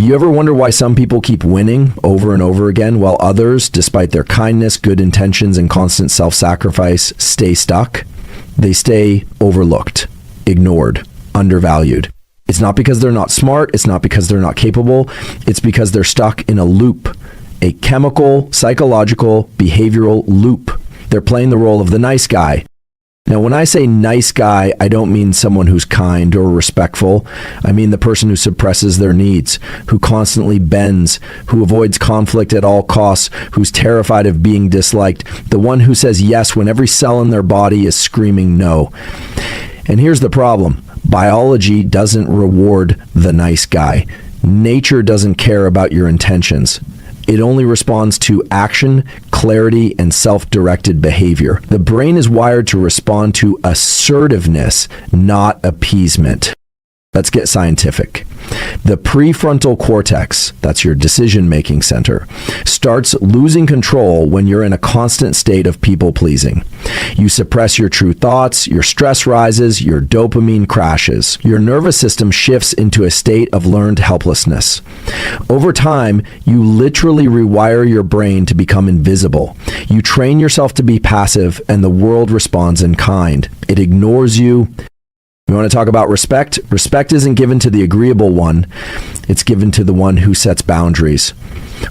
You ever wonder why some people keep winning over and over again while others, despite their kindness, good intentions, and constant self-sacrifice, stay stuck? They stay overlooked, ignored, undervalued. It's not because they're not smart. It's not because they're not capable. It's because they're stuck in a loop, a chemical, psychological, behavioral loop. They're playing the role of the nice guy. Now, when I say nice guy, I don't mean someone who's kind or respectful. I mean the person who suppresses their needs, who constantly bends, who avoids conflict at all costs, who's terrified of being disliked, the one who says yes when every cell in their body is screaming no. And here's the problem. Biology doesn't reward the nice guy. Nature doesn't care about your intentions. It only responds to action, clarity, and self-directed behavior. The brain is wired to respond to assertiveness, not appeasement. Let's get scientific. The prefrontal cortex, that's your decision-making center, starts losing control when you're in a constant state of people-pleasing. You suppress your true thoughts, your stress rises, your dopamine crashes. Your nervous system shifts into a state of learned helplessness. Over time, you literally rewire your brain to become invisible. You train yourself to be passive, and the world responds in kind. It ignores you. You want to talk about respect? Respect isn't given to the agreeable one. It's given to the one who sets boundaries,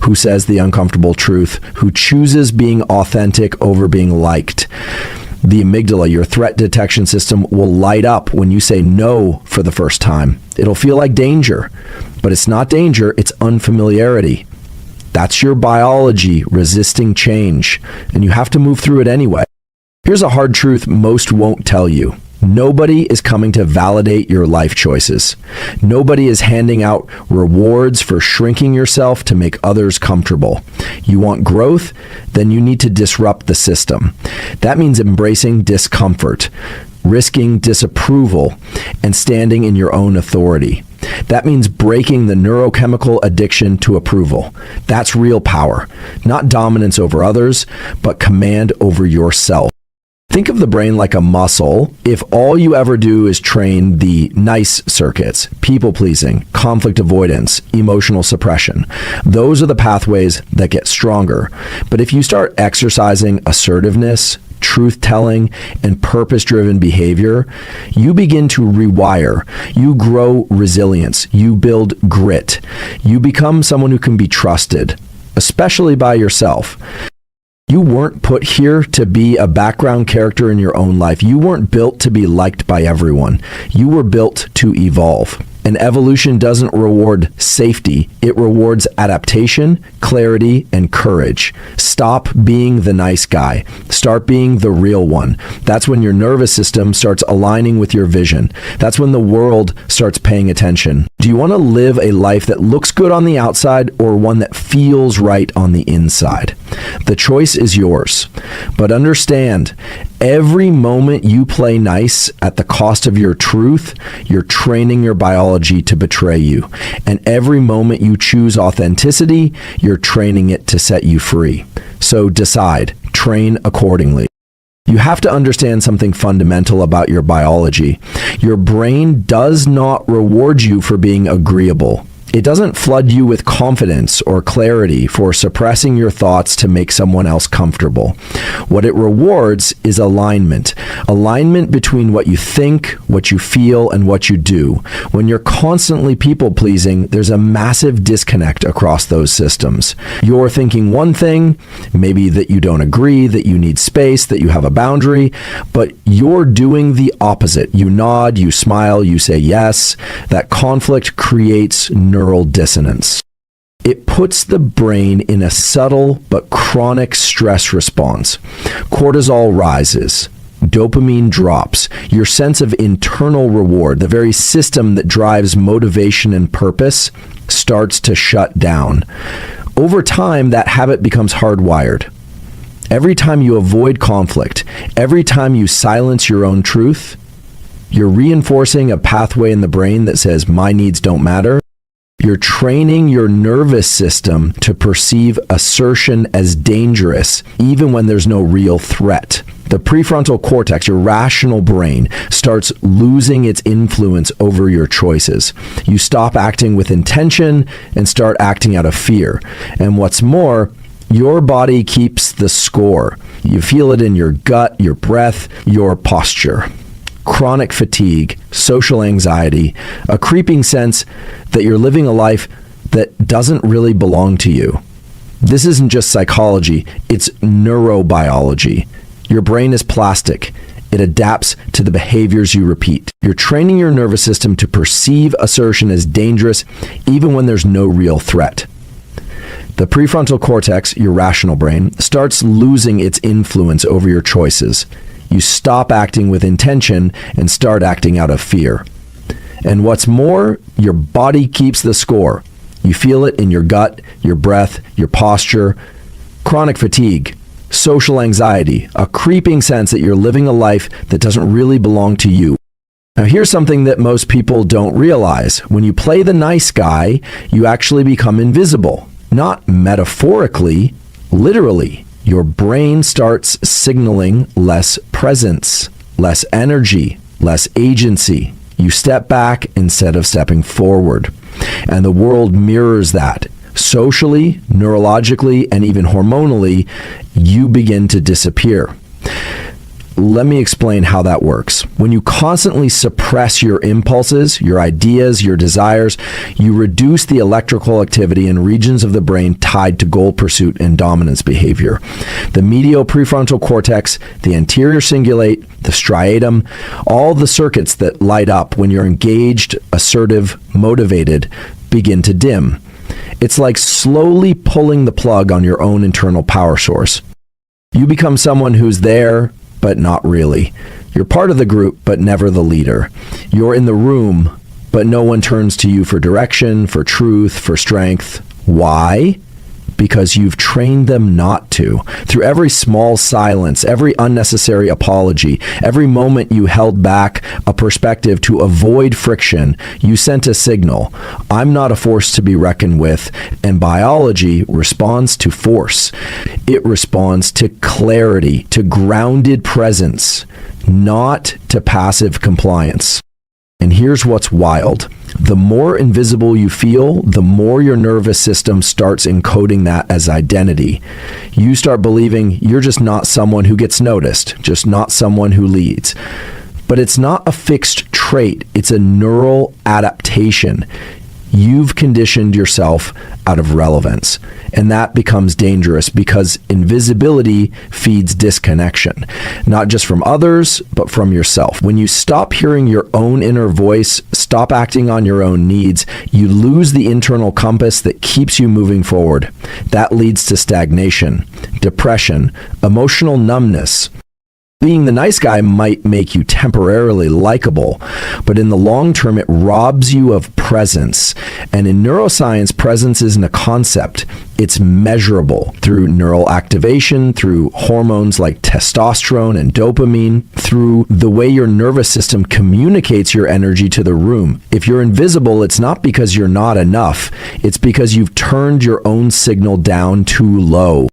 who says the uncomfortable truth, who chooses being authentic over being liked. The amygdala, your threat detection system, will light up when you say no for the first time. It'll feel like danger, but it's not danger, it's unfamiliarity. That's your biology resisting change, and you have to move through it anyway. Here's a hard truth most won't tell you. Nobody is coming to validate your life choices. Nobody is handing out rewards for shrinking yourself to make others comfortable. You want growth? Then you need to disrupt the system. That means embracing discomfort, risking disapproval, and standing in your own authority. That means breaking the neurochemical addiction to approval. That's real power. Not dominance over others, but command over yourself. Think of the brain like a muscle. If all you ever do is train the nice circuits, people-pleasing, conflict avoidance, emotional suppression, those are the pathways that get stronger. But if you start exercising assertiveness, truth-telling, and purpose-driven behavior, you begin to rewire. You grow resilience. You build grit. You become someone who can be trusted, especially by yourself. You weren't put here to be a background character in your own life. You weren't built to be liked by everyone. You were built to evolve. And evolution doesn't reward safety. It rewards adaptation, clarity, and courage. Stop being the nice guy. Start being the real one. That's when your nervous system starts aligning with your vision. That's when the world starts paying attention. Do you want to live a life that looks good on the outside or one that feels right on the inside? The choice is yours. But understand, every moment you play nice at the cost of your truth, you're training your biology to betray you. And every moment you choose authenticity, you're training it to set you free. So decide, train accordingly. You have to understand something fundamental about your biology. Your brain does not reward you for being agreeable. It doesn't flood you with confidence or clarity for suppressing your thoughts to make someone else comfortable. What it rewards is alignment. Alignment between what you think, what you feel, and what you do. When you're constantly people-pleasing, there's a massive disconnect across those systems. You're thinking one thing, maybe that you don't agree, that you need space, that you have a boundary, but you're doing the opposite. You nod, you smile, you say yes. That conflict creates neural dissonance. It puts the brain in a subtle but chronic stress response. Cortisol rises. Dopamine drops. Your sense of internal reward, the very system that drives motivation and purpose, starts to shut down. Over time, that habit becomes hardwired. Every time you avoid conflict, every time you silence your own truth, you're reinforcing a pathway in the brain that says, my needs don't matter. You're training your nervous system to perceive assertion as dangerous, even when there's no real threat. The prefrontal cortex, your rational brain, starts losing its influence over your choices. You stop acting with intention and start acting out of fear. And what's more, your body keeps the score. You feel it in your gut, your breath, your posture. Chronic fatigue, social anxiety, a creeping sense that you're living a life that doesn't really belong to you. This isn't just psychology, it's neurobiology. Your brain is plastic. It adapts to the behaviors you repeat. You're training your nervous system to perceive assertion as dangerous even when there's no real threat. The prefrontal cortex, your rational brain, starts losing its influence over your choices. You stop acting with intention and start acting out of fear. And what's more, your body keeps the score. You feel it in your gut, your breath, your posture. Chronic fatigue, social anxiety, a creeping sense that you're living a life that doesn't really belong to you. Now here's something that most people don't realize. When you play the nice guy, you actually become invisible. Not metaphorically, literally. Your brain starts signaling less presence, less energy, less agency. You step back instead of stepping forward. And the world mirrors that. Socially, neurologically, and even hormonally, you begin to disappear. Let me explain how that works. When you constantly suppress your impulses, your ideas, your desires, you reduce the electrical activity in regions of the brain tied to goal pursuit and dominance behavior. The medial prefrontal cortex, the anterior cingulate, the striatum, all the circuits that light up when you're engaged, assertive, motivated, begin to dim. It's like slowly pulling the plug on your own internal power source. You become someone who's there, but not really. You're part of the group, but never the leader. You're in the room, but no one turns to you for direction, for truth, for strength. Why? Because you've trained them not to. Through every small silence, every unnecessary apology, every moment you held back a perspective to avoid friction, you sent a signal. I'm not a force to be reckoned with, and biology responds to force. It responds to clarity, to grounded presence, not to passive compliance. And here's what's wild. The more invisible you feel, the more your nervous system starts encoding that as identity. You start believing you're just not someone who gets noticed, just not someone who leads. But it's not a fixed trait, it's a neural adaptation. You've conditioned yourself out of relevance. And that becomes dangerous because invisibility feeds disconnection, not just from others, but from yourself. When you stop hearing your own inner voice, stop acting on your own needs, you lose the internal compass that keeps you moving forward. That leads to stagnation, depression, emotional numbness. Being the nice guy might make you temporarily likable, but in the long term, it robs you of presence. And in neuroscience, presence isn't a concept. It's measurable through neural activation, through hormones like testosterone and dopamine, through the way your nervous system communicates your energy to the room. If you're invisible, it's not because you're not enough. It's because you've turned your own signal down too low.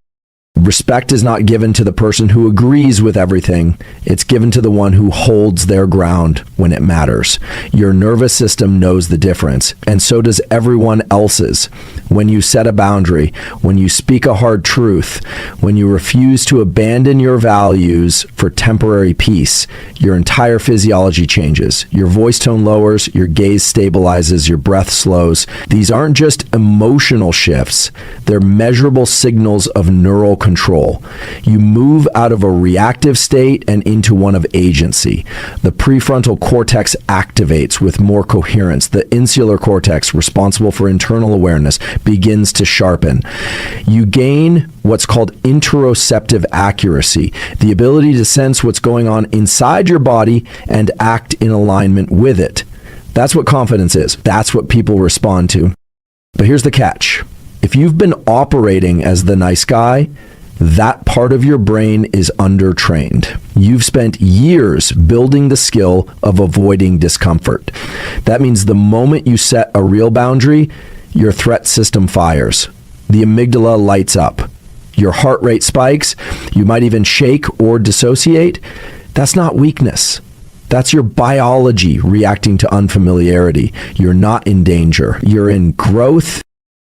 Respect is not given to the person who agrees with everything. It's given to the one who holds their ground when it matters. Your nervous system knows the difference, and so does everyone else's. When you set a boundary, when you speak a hard truth, when you refuse to abandon your values for temporary peace, your entire physiology changes. Your voice tone lowers, your gaze stabilizes, your breath slows. These aren't just emotional shifts. They're measurable signals of neural control. You move out of a reactive state and into one of agency. The prefrontal cortex activates with more coherence. The insular cortex, responsible for internal awareness, begins to sharpen. You gain what's called interoceptive accuracy, the ability to sense what's going on inside your body and act in alignment with it. That's what confidence is. That's what people respond to. But here's the catch. If you've been operating as the nice guy, that part of your brain is undertrained. You've spent years building the skill of avoiding discomfort. That means the moment you set a real boundary, your threat system fires. The amygdala lights up. Your heart rate spikes. You might even shake or dissociate. That's not weakness. That's your biology reacting to unfamiliarity. You're not in danger. You're in growth.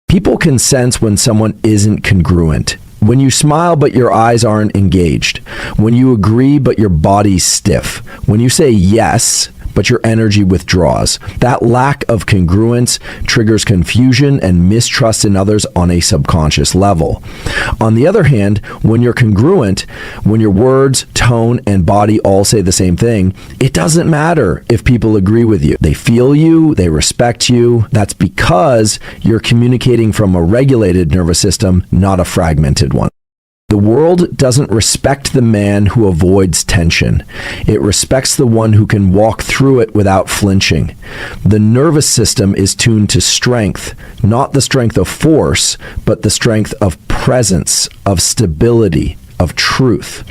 People can sense when someone isn't congruent. When you smile but your eyes aren't engaged. When you agree but your body's stiff. When you say yes but your energy withdraws. That lack of congruence triggers confusion and mistrust in others on a subconscious level. On the other hand, when you're congruent, when your words, tone, and body all say the same thing, it doesn't matter if people agree with you. They feel you, they respect you. That's because you're communicating from a regulated nervous system, not a fragmented one. The world doesn't respect the man who avoids tension. It respects the one who can walk through it without flinching. The nervous system is tuned to strength, not the strength of force, but the strength of presence, of stability, of truth.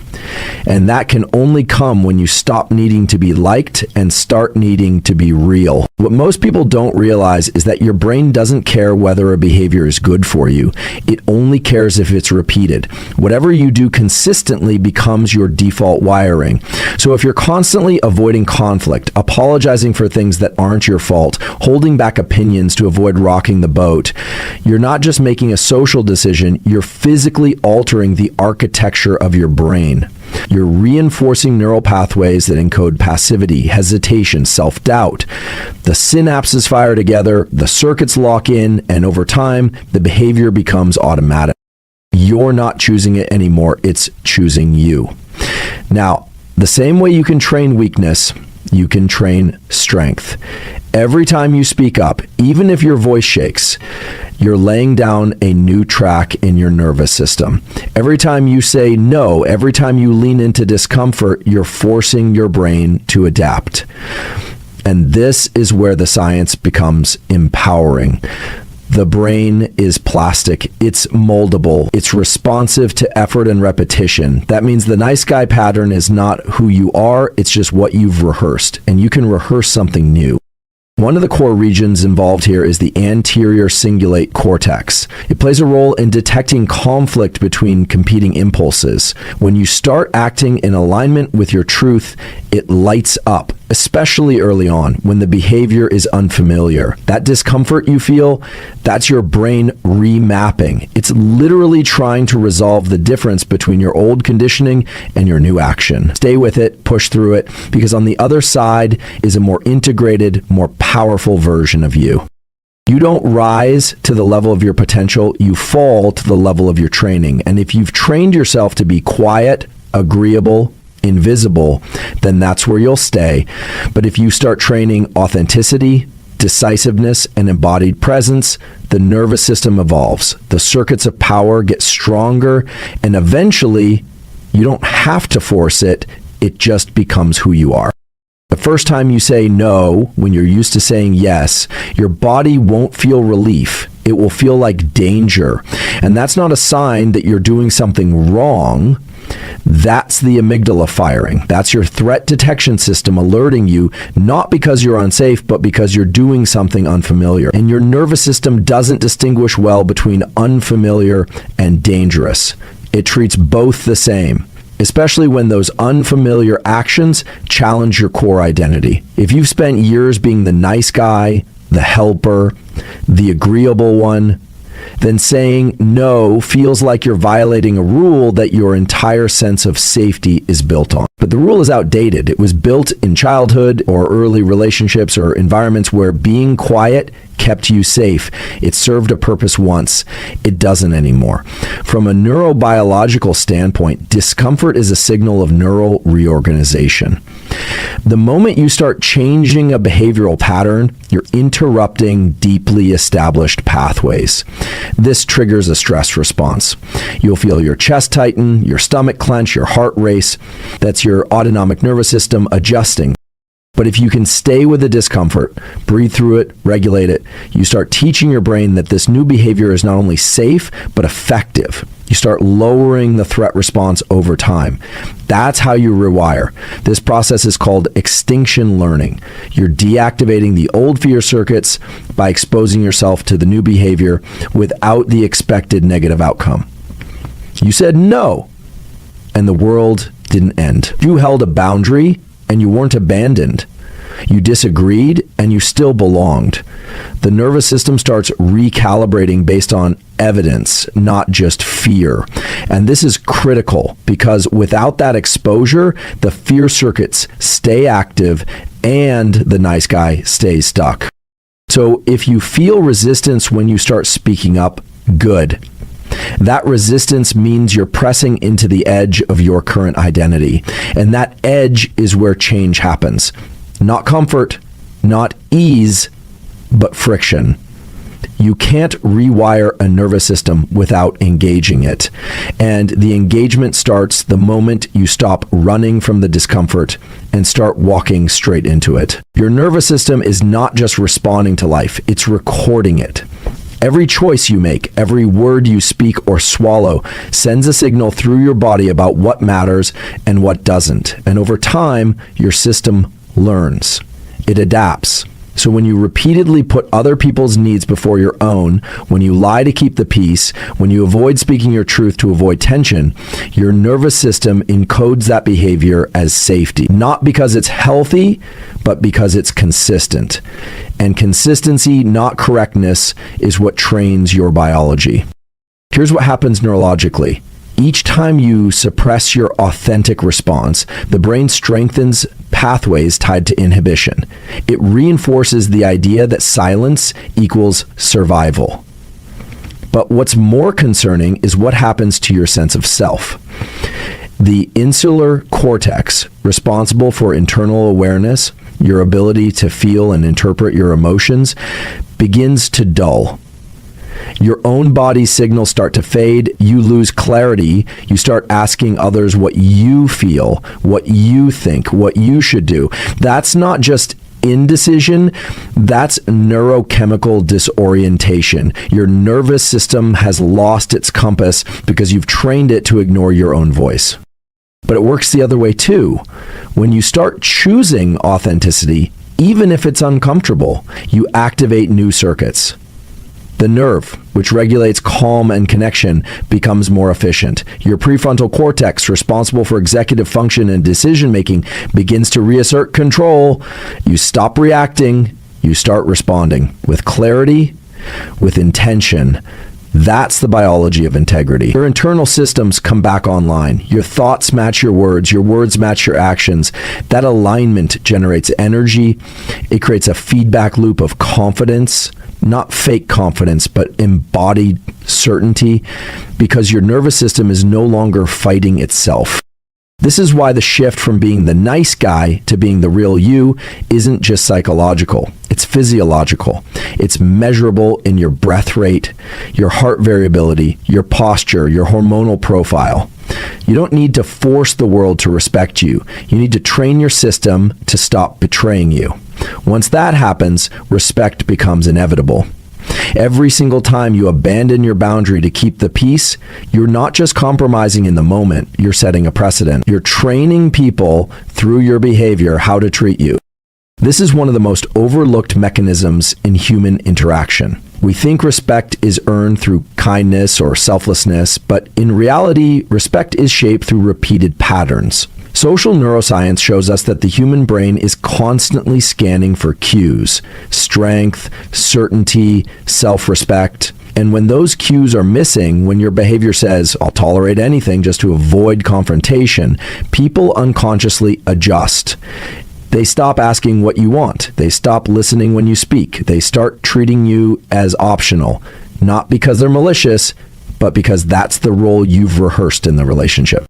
And that can only come when you stop needing to be liked and start needing to be real. What most people don't realize is that your brain doesn't care whether a behavior is good for you. It only cares if it's repeated. Whatever you do consistently becomes your default wiring. So if you're constantly avoiding conflict, apologizing for things that aren't your fault, holding back opinions to avoid rocking the boat, you're not just making a social decision, you're physically altering the architecture of your brain. You're reinforcing neural pathways that encode passivity, hesitation, self-doubt. The synapses fire together, the circuits lock in, and over time, the behavior becomes automatic. You're not choosing it anymore, it's choosing you. Now, the same way you can train weakness, you can train strength. Every time you speak up, even if your voice shakes, you're laying down a new track in your nervous system. Every time you say no, every time you lean into discomfort, you're forcing your brain to adapt. And this is where the science becomes empowering. The brain is plastic. It's moldable. It's responsive to effort and repetition. That means the nice guy pattern is not who you are, it's just what you've rehearsed. And you can rehearse something new. One of the core regions involved here is the anterior cingulate cortex. It plays a role in detecting conflict between competing impulses. When you start acting in alignment with your truth, it lights up, especially early on when the behavior is unfamiliar. That discomfort you feel, that's your brain remapping. It's literally trying to resolve the difference between your old conditioning and your new action. Stay with it, push through it, because on the other side is a more integrated, more powerful version of you. You don't rise to the level of your potential, you fall to the level of your training. And if you've trained yourself to be quiet, agreeable, invisible, then that's where you'll stay. But if you start training authenticity, decisiveness, and embodied presence, the nervous system evolves. The circuits of power get stronger, and eventually, you don't have to force it, it just becomes who you are. The first time you say no, when you're used to saying yes, your body won't feel relief. It will feel like danger. And that's not a sign that you're doing something wrong. That's the amygdala firing. That's your threat detection system alerting you, not because you're unsafe, but because you're doing something unfamiliar. And your nervous system doesn't distinguish well between unfamiliar and dangerous. It treats both the same, especially when those unfamiliar actions challenge your core identity. If you've spent years being the nice guy, the helper, the agreeable one, then saying no feels like you're violating a rule that your entire sense of safety is built on. But the rule is outdated. It was built in childhood or early relationships or environments where being quiet kept you safe. It served a purpose once. It doesn't anymore. From a neurobiological standpoint, discomfort is a signal of neural reorganization. The moment you start changing a behavioral pattern, you're interrupting deeply established pathways. This triggers a stress response. You'll feel your chest tighten, your stomach clench, your heart race. That's your autonomic nervous system adjusting. But if you can stay with the discomfort, breathe through it, regulate it, you start teaching your brain that this new behavior is not only safe, but effective. You start lowering the threat response over time. That's how you rewire. This process is called extinction learning. You're deactivating the old fear circuits by exposing yourself to the new behavior without the expected negative outcome. You said no, and the world didn't end. You held a boundary, and you weren't abandoned. You disagreed, and you still belonged. The nervous system starts recalibrating based on evidence, not just fear. And this is critical because without that exposure, the fear circuits stay active and the nice guy stays stuck. So if you feel resistance when you start speaking up, good. That resistance means you're pressing into the edge of your current identity. And that edge is where change happens. Not comfort, not ease, but friction. You can't rewire a nervous system without engaging it. And the engagement starts the moment you stop running from the discomfort and start walking straight into it. Your nervous system is not just responding to life, it's recording it. Every choice you make, every word you speak or swallow sends a signal through your body about what matters and what doesn't. And over time, your system learns. It adapts. So when you repeatedly put other people's needs before your own, when you lie to keep the peace, when you avoid speaking your truth to avoid tension, your nervous system encodes that behavior as safety. Not because it's healthy, but because it's consistent. And consistency, not correctness, is what trains your biology. Here's what happens neurologically. Each time you suppress your authentic response, the brain strengthens pathways tied to inhibition. It reinforces the idea that silence equals survival. But what's more concerning is what happens to your sense of self. The insular cortex, responsible for internal awareness, your ability to feel and interpret your emotions, begins to dull. Your own body's signals start to fade. You lose clarity. You start asking others what you feel, what you think, what you should do. That's not just indecision, that's neurochemical disorientation. Your nervous system has lost its compass because you've trained it to ignore your own voice. But it works the other way too. When you start choosing authenticity, even if it's uncomfortable, you activate new circuits. The nerve, which regulates calm and connection, becomes more efficient. Your prefrontal cortex, responsible for executive function and decision-making, begins to reassert control. You stop reacting, you start responding with clarity, with intention. That's the biology of integrity. Your internal systems come back online. Your thoughts match your words match your actions. That alignment generates energy. It creates a feedback loop of confidence. Not fake confidence, but embodied certainty, because your nervous system is no longer fighting itself. This is why the shift from being the nice guy to being the real you isn't just psychological. It's physiological. It's measurable in your breath rate, your heart variability, your posture, your hormonal profile. You don't need to force the world to respect you. You need to train your system to stop betraying you. Once that happens, respect becomes inevitable. Every single time you abandon your boundary to keep the peace, you're not just compromising in the moment, you're setting a precedent. You're training people through your behavior how to treat you. This is one of the most overlooked mechanisms in human interaction. We think respect is earned through kindness or selflessness, but in reality, respect is shaped through repeated patterns. Social neuroscience shows us that the human brain is constantly scanning for cues: strength, certainty, self-respect. And when those cues are missing, when your behavior says, "I'll tolerate anything just to avoid confrontation," people unconsciously adjust. They stop asking what you want. They stop listening when you speak. They start treating you as optional, not because they're malicious, but because that's the role you've rehearsed in the relationship.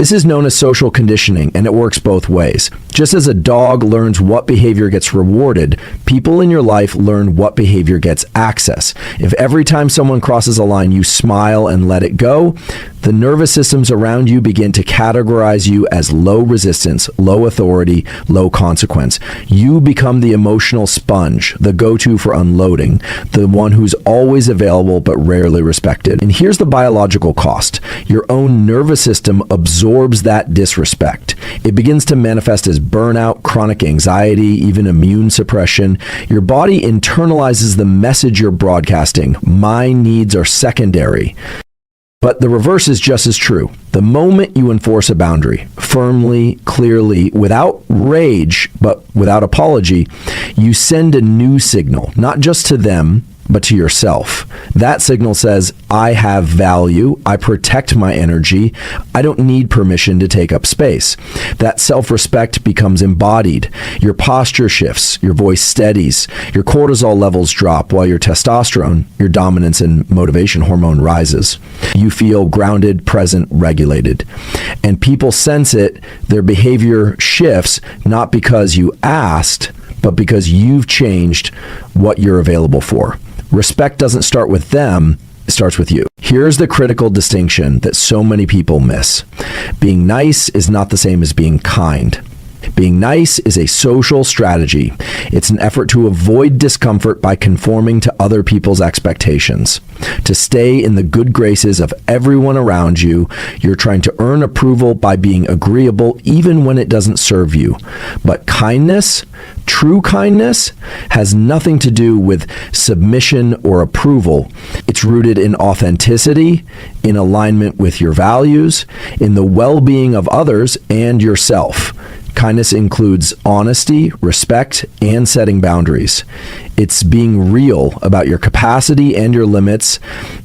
This is known as social conditioning, and it works both ways. Just as a dog learns what behavior gets rewarded, people in your life learn what behavior gets access. If every time someone crosses a line you smile and let it go, the nervous systems around you begin to categorize you as low resistance, low authority, low consequence. You become the emotional sponge, the go-to for unloading, the one who's always available but rarely respected. And here's the biological cost. Your own nervous system absorbs that disrespect. It begins to manifest as burnout, chronic anxiety, even immune suppression. Your body internalizes the message you're broadcasting. My needs are secondary. But the reverse is just as true. The moment you enforce a boundary, firmly, clearly, without rage, but without apology, you send a new signal, not just to them, but to yourself. That signal says, I have value, I protect my energy, I don't need permission to take up space. That self-respect becomes embodied. Your posture shifts, your voice steadies, your cortisol levels drop while your testosterone, your dominance and motivation hormone, rises. You feel grounded, present, regulated. And people sense it, their behavior shifts, not because you asked, but because you've changed what you're available for. Respect doesn't start with them, it starts with you. Here's the critical distinction that so many people miss. Being nice is not the same as being kind. Being nice is a social strategy. It's an effort to avoid discomfort by conforming to other people's expectations. To stay in the good graces of everyone around you, you're trying to earn approval by being agreeable even when it doesn't serve you. But kindness, true kindness, has nothing to do with submission or approval. It's rooted in authenticity, in alignment with your values, in the well-being of others and yourself. Kindness includes honesty, respect, and setting boundaries. It's being real about your capacity and your limits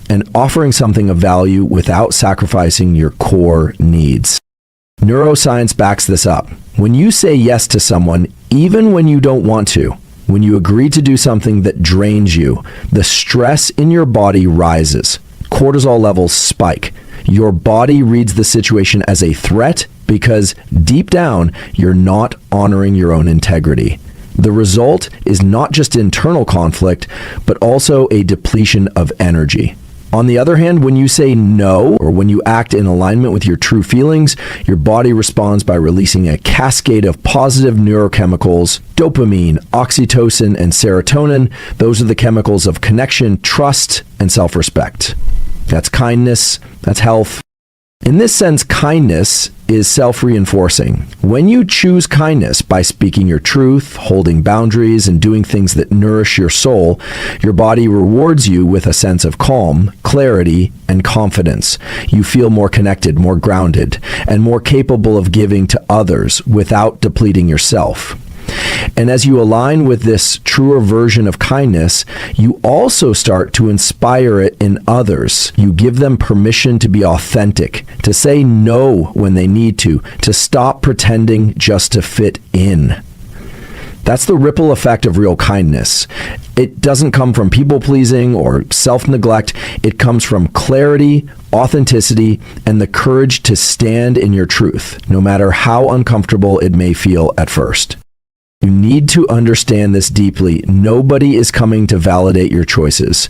and offering something of value without sacrificing your core needs. Neuroscience backs this up. When you say yes to someone, even when you don't want to, when you agree to do something that drains you, the stress in your body rises. Cortisol levels spike. Your body reads the situation as a threat because deep down, you're not honoring your own integrity. The result is not just internal conflict, but also a depletion of energy. On the other hand, when you say no, or when you act in alignment with your true feelings, your body responds by releasing a cascade of positive neurochemicals, dopamine, oxytocin, and serotonin. Those are the chemicals of connection, trust, and self-respect. That's kindness, that's health. In this sense, kindness is self-reinforcing. When you choose kindness by speaking your truth, holding boundaries, and doing things that nourish your soul, your body rewards you with a sense of calm, clarity, and confidence. You feel more connected, more grounded, and more capable of giving to others without depleting yourself. And as you align with this truer version of kindness, you also start to inspire it in others. You give them permission to be authentic, to say no when they need to stop pretending just to fit in. That's the ripple effect of real kindness. It doesn't come from people-pleasing or self-neglect. It comes from clarity, authenticity, and the courage to stand in your truth, no matter how uncomfortable it may feel at first. You need to understand this deeply. Nobody is coming to validate your choices.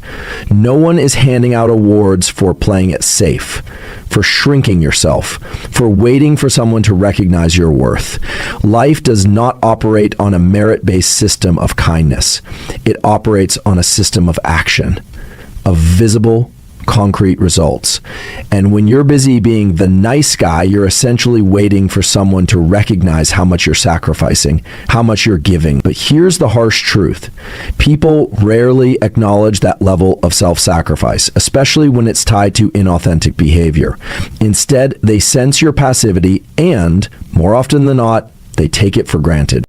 No one is handing out awards for playing it safe, for shrinking yourself, for waiting for someone to recognize your worth. Life does not operate on a merit-based system of kindness. It operates on a system of action, of visible, concrete results. And when you're busy being the nice guy, you're essentially waiting for someone to recognize how much you're sacrificing, how much you're giving. But here's the harsh truth. People rarely acknowledge that level of self-sacrifice, especially when it's tied to inauthentic behavior. Instead, they sense your passivity and, more often than not, they take it for granted.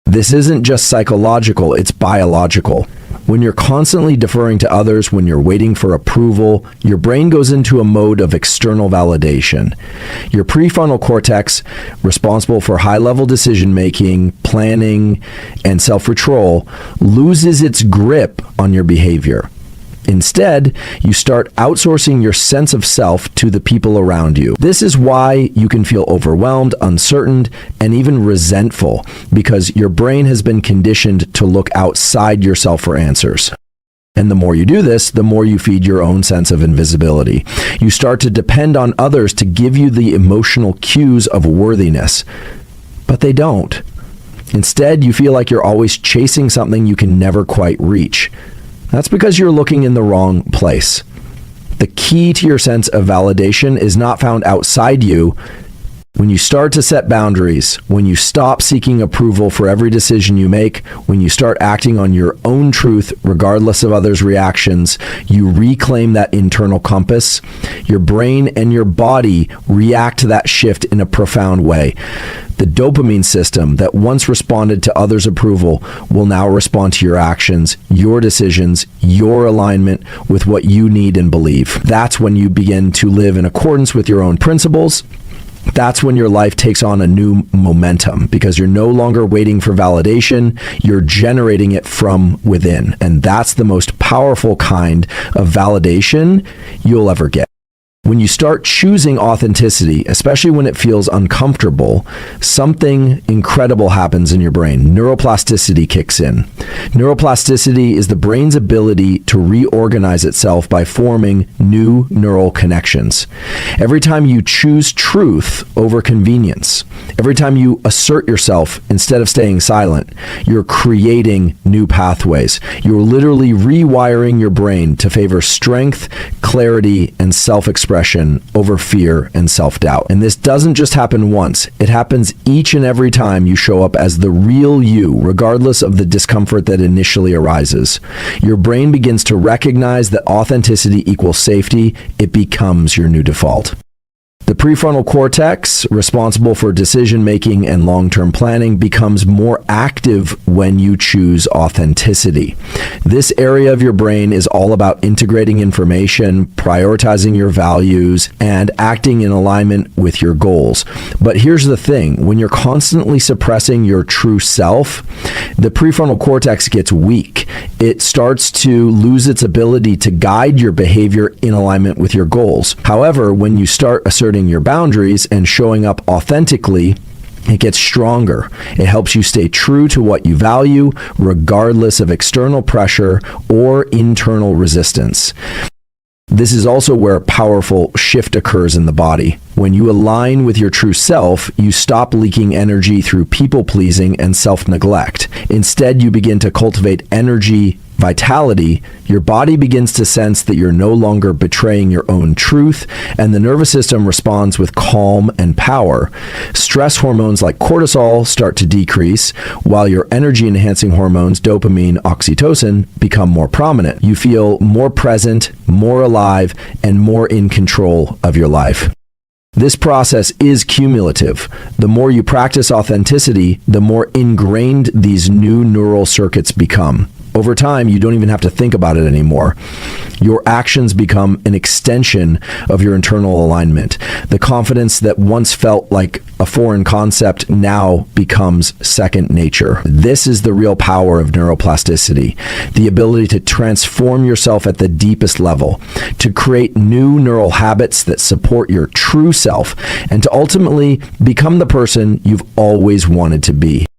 This isn't just psychological, it's biological. When you're constantly deferring to others, when you're waiting for approval, your brain goes into a mode of external validation. Your prefrontal cortex, responsible for high-level decision-making, planning, and self-control, loses its grip on your behavior. Instead, you start outsourcing your sense of self to the people around you. This is why you can feel overwhelmed, uncertain, and even resentful, because your brain has been conditioned to look outside yourself for answers. And the more you do this, the more you feed your own sense of invisibility. You start to depend on others to give you the emotional cues of worthiness, but they don't. Instead, you feel like you're always chasing something you can never quite reach. That's because you're looking in the wrong place. The key to your sense of validation is not found outside you. When you start to set boundaries, when you stop seeking approval for every decision you make, when you start acting on your own truth regardless of others' reactions, you reclaim that internal compass. Your brain and your body react to that shift in a profound way. The dopamine system that once responded to others' approval will now respond to your actions, your decisions, your alignment with what you need and believe. That's when you begin to live in accordance with your own principles. That's when your life takes on a new momentum, because you're no longer waiting for validation, you're generating it from within. And that's the most powerful kind of validation you'll ever get. When you start choosing authenticity, especially when it feels uncomfortable, something incredible happens in your brain. Neuroplasticity kicks in. Neuroplasticity is the brain's ability to reorganize itself by forming new neural connections. Every time you choose truth over convenience, every time you assert yourself instead of staying silent, you're creating new pathways. You're literally rewiring your brain to favor strength, clarity, and self-expression over fear and self-doubt. And this doesn't just happen once. It happens each and every time you show up as the real you, regardless of the discomfort that initially arises. Your brain begins to recognize that authenticity equals safety. It becomes your new default. The prefrontal cortex, responsible for decision-making and long-term planning, becomes more active when you choose authenticity. This area of your brain is all about integrating information, prioritizing your values, and acting in alignment with your goals. But here's the thing. When you're constantly suppressing your true self, the prefrontal cortex gets weak. It starts to lose its ability to guide your behavior in alignment with your goals. However, when you start asserting your boundaries and showing up authentically, it gets stronger. It helps you stay true to what you value, regardless of external pressure or internal resistance. This is also where a powerful shift occurs in the body. When you align with your true self, you stop leaking energy through people-pleasing and self-neglect. Instead, you begin to cultivate energy, vitality. Your body begins to sense that you're no longer betraying your own truth, and the nervous system responds with calm and power. Stress hormones like cortisol start to decrease, while your energy-enhancing hormones, dopamine, oxytocin, become more prominent. You feel more present, more alive, and more in control of your life. This process is cumulative. The more you practice authenticity, the more ingrained these new neural circuits become. Over time, you don't even have to think about it anymore. Your actions become an extension of your internal alignment. The confidence that once felt like a foreign concept now becomes second nature. This is the real power of neuroplasticity, the ability to transform yourself at the deepest level, to create new neural habits that support your true self, and to ultimately become the person you've always wanted to be.